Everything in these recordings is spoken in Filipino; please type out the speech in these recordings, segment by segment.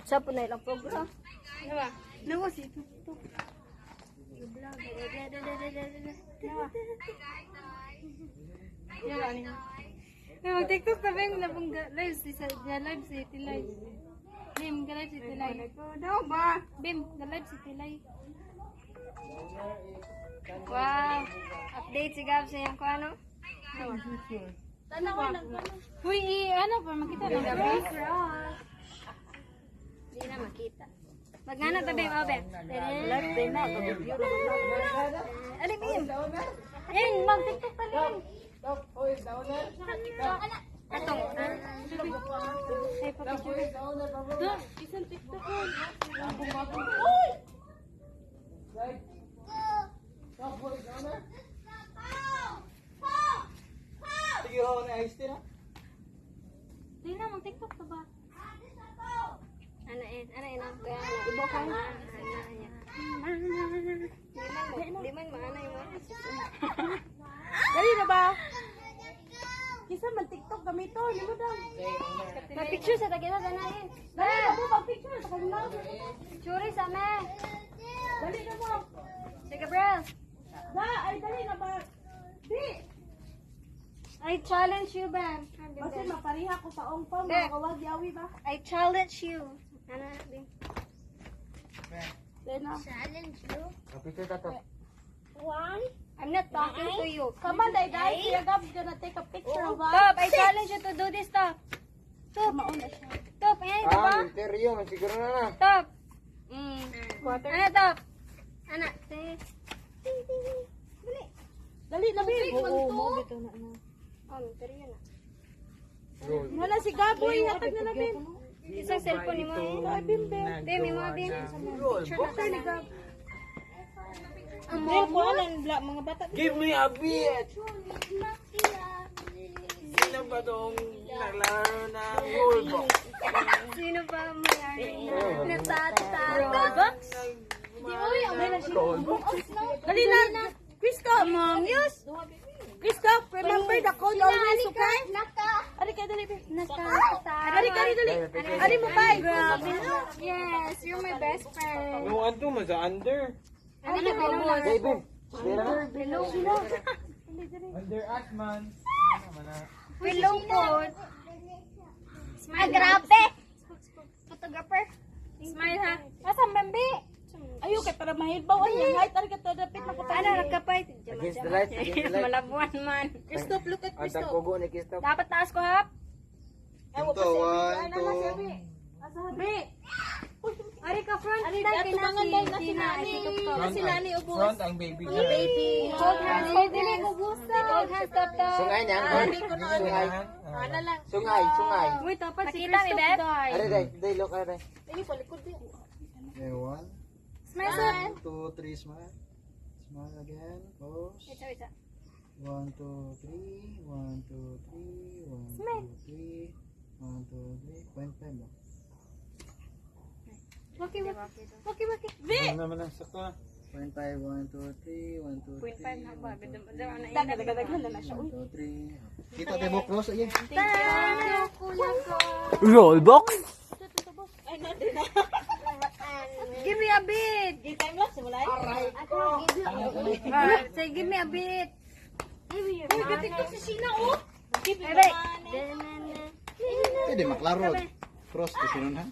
Sa po na ilang program. Nawa. Nawa si ito. Nawa niya. Nawa TikTok na bang nabungga live si live si Tilay. Bim, ga-live si Tilay. Daw ba? Bim, ga-live si Tilay. Wow. Update si Gab sa yung ano? Tanaw lang ka. Uy, ano pa makita lang gabi? Hindi na makita. Magana tabi mo, Bem. Live day na, pag-review na Alin, Bim? Yan, mag-tiktok ka lang. Atong. Ay, papicture. Doon, isang TikTok ko. Sige ho na ice tea na. Hindi na, mag-TikTok ka ba? Ano ang kaya? Ibo ka na. Di man maana yung mga. Dali na ba? Kisa man TikTok gamito, limo daw. Mag-picture sa tagina ganahin. Dali na mo mag-picture sa kanila. Churi sa me. Dali na mo. Sige, bro. Ay dali na ba? Di. I challenge you, Bam. Kasi mapariha ko sa ongpong, Be. mga kawag yawi ba? I challenge you. Ano, Bim? Lena. Challenge you? Kapito tato. Why? I'm not talking to you. Come on, guys. Kuya Gab gonna take a picture of us. Top, I challenge you to do this, Top. Top, Mauna siya. Top, ayan, di ba? Interior, masiguro na na. Top. Water. Ano, Top? Ano? Dali. Dali na, Bim. Oo, dito na. Oh, pero yun na. Wala si Gaboy. Hatag na na, Bim. Isang cellphone ni mo. Ay, Bim, Bim. Bim, yung mga Bim. Picture na ka na. Bim, kuhanan, mga bata. Give me a beat! Sino ba tong naglaro ng rulebook? Sino ba may natatata? Robux? Dali na. Christoph. Among Yous. Christoph, remember the code always, okay? Ari ka, dali, Bim. Ari ka, dali. Ari mo pa. Grabe na. Yes, you're my best friend. Yung ano, mas under. Ano na bilog? Baby, sira na. Bilog. Under Atman. Bilog po. Smile. Grabe. Photographer. Smile ha. Asan Bambi? Ayaw kay para mahilbaw. Ay, height. Ari ka to. Dapit na ko pa. Ano, nagkapay? Against the light, against the light. Malabuan man. Christoph, look at Ang Christoph. tagpugo ni Christoph. Dapat taas ko, hap? Ito, one, two. Sabi. Ari ka front. Ari At tumangan daw na si Gina. Nani. Si Nani ubos. Front ang baby niya. Baby. Hold hands. Hold hands. Hold hands. Stop, stop. Sungay niya. Hindi ko na ano. Sungay. Ano lang. Sungay, sungay. Wait, dapat si Nakita mi, Beb? Christoph Are day, day, look, are day. Ini palikod din. Okay, one, Smile, sir. 2, 3, smile. Smile again. Pose. Wait. 1, 2, 3. 1, 2, 3. 1, 2, 3. 1, 2, 3. 0.5 lang. Waki. Ano naman ang sakto na? 0.5, 1, 2, 3. 1, 2, 3. 0.5 na ba? Dagadagadagan na na siya. 1, 2, 3. Kita tayo mo close again. Rollbox? Give me a bit. Game time lang. Simula yun. Say, give me a bit. Uy, gatiktok si Sina, oh. Give me Bebe. Pwede maklaro. Cross to sinunhan.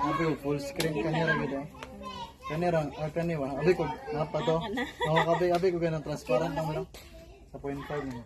Abi full screen kanira gid. Kanira, kaniwa. Abi ko napa to. Ako abi ko ganang transparent lang lang. Sa 0.5 mo.